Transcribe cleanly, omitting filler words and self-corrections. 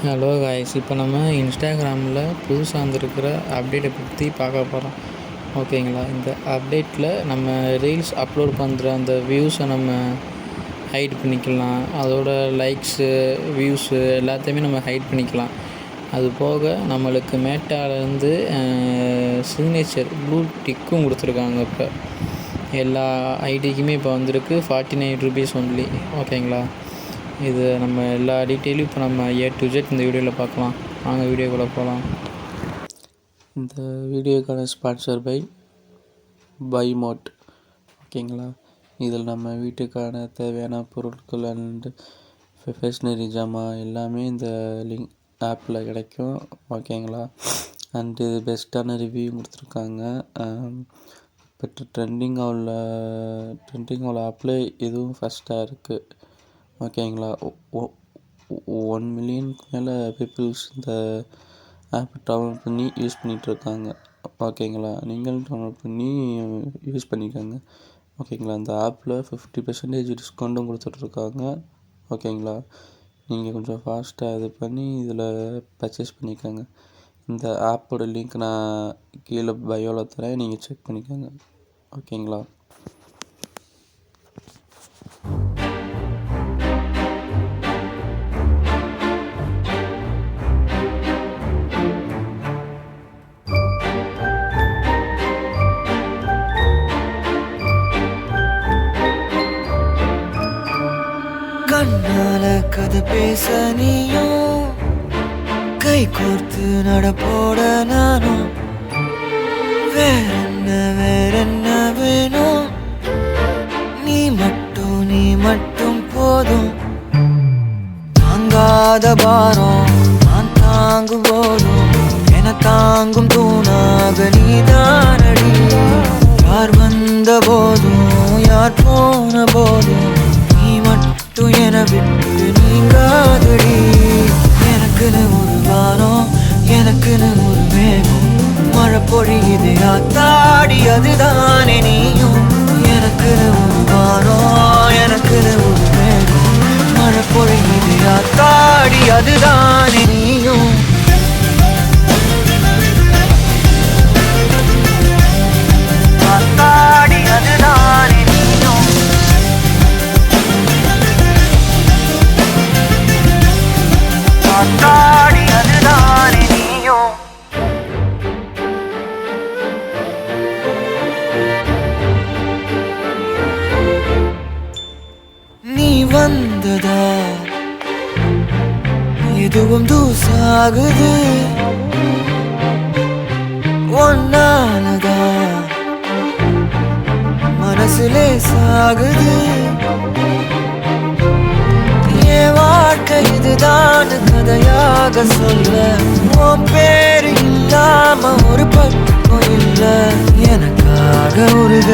Hello guys, இப்போ நம்ம இன்ஸ்டாகிராமில் புதுசாக வந்திருக்கிற அப்டேட்டை பற்றி பார்க்க போகிறோம். ஓகேங்களா? இந்த அப்டேட்டில் நம்ம ரீல்ஸ் அப்லோட் பண்ணுற அந்த வியூஸை நம்ம ஹைட் பண்ணிக்கலாம். அதோட லைக்ஸு, வியூஸு எல்லாத்தையுமே நம்ம ஹைட் பண்ணிக்கலாம். அது போக நம்மளுக்கு மேட்டாலேருந்து சிக்னேச்சர் ப்ளூ டிக்கும் கொடுத்துருக்காங்க. இப்போ எல்லா ஐடிக்குமே இப்போ வந்திருக்கு. 49 rupees ஒன்லி. ஓகேங்களா? இது நம்ம எல்லா டீட்டெயிலும் இப்போ நம்ம A to Z இந்த வீடியோவில் பார்க்கலாம். வாங்க வீடியோக்குள்ளே போகலாம். இந்த வீடியோக்கான ஸ்பான்சர் பை மோட். ஓகேங்களா? இதில் நம்ம வீட்டுக்கான தேவையான பொருட்கள் அண்டு ஸ்டேஷ்னரி ஜாமான் எல்லாமே இந்த லிங்க் ஆப்பில் கிடைக்கும். ஓகேங்களா? அண்டு பெஸ்ட்டான ரிவ்யூ கொடுத்துருக்காங்க. பட் ட்ரெண்டிங் உள்ள ஆப்பில் இதுவும் ஃபஸ்ட்டாக இருக்குது. ஓகேங்களா? 1 மில்லியனுக்கு மேலே பீப்புள்ஸ் இந்த ஆப் டவுன்லோட் பண்ணி யூஸ் பண்ணிகிட்ருக்காங்க. ஓகேங்களா? நீங்களும் டவுன்லோட் பண்ணி யூஸ் பண்ணிக்கோங்க. ஓகேங்களா? இந்த ஆப்பில் 50% டிஸ்கவுண்ட்டும் கொடுத்துட்ருக்காங்க. ஓகேங்களா? நீங்கள் கொஞ்சம் ஃபாஸ்ட்டாக இது பண்ணி இதில் பர்ச்சேஸ் பண்ணிக்கோங்க. இந்த ஆப்போட லிங்க் நான் கீழே பயோவில் தரேன், நீங்கள் செக் பண்ணிக்கோங்க. ஓகேங்களா? கண்ணால கதை பேச நீயும், கை கோர்த்து நடப்போட நானும். வேறென்ன வேணும்? நீ மட்டும் போதும். தாங்காத பாரம் நான் தாங்கும் போதும் என தாங்கும் தூணாக நீதானடி. யார் வந்த போதும் யார் போன போதும் நீ மட்டும் என விட்டு நீங்காதடி. எனக்குன்னு ஒரு வானம், எனக்குன்னு ஒரு மேகம், மழை பொழியுது ஆத்தாடி அதுதானே நீயும். எனக்குன்னு ஒரு வானம், எனக்குன்னு ஒரு மேகம், மழை பொழியுது ஆத்தாடி அதுதானே நீயும். ஆத்தாடி அதுதானே நீயும். ஆத்தாடி அதுதானே நீயும். நீ வந்ததா எதுவும் தூசாகுது, ஒன்னாலதா மனசுலே சாகுது. என் வாழ்க்கை இதுதான் கதையாக சொல்ல, உன் பேரு இல்லாம ஒரு பக்கம் இல்ல. எனக்காக உருக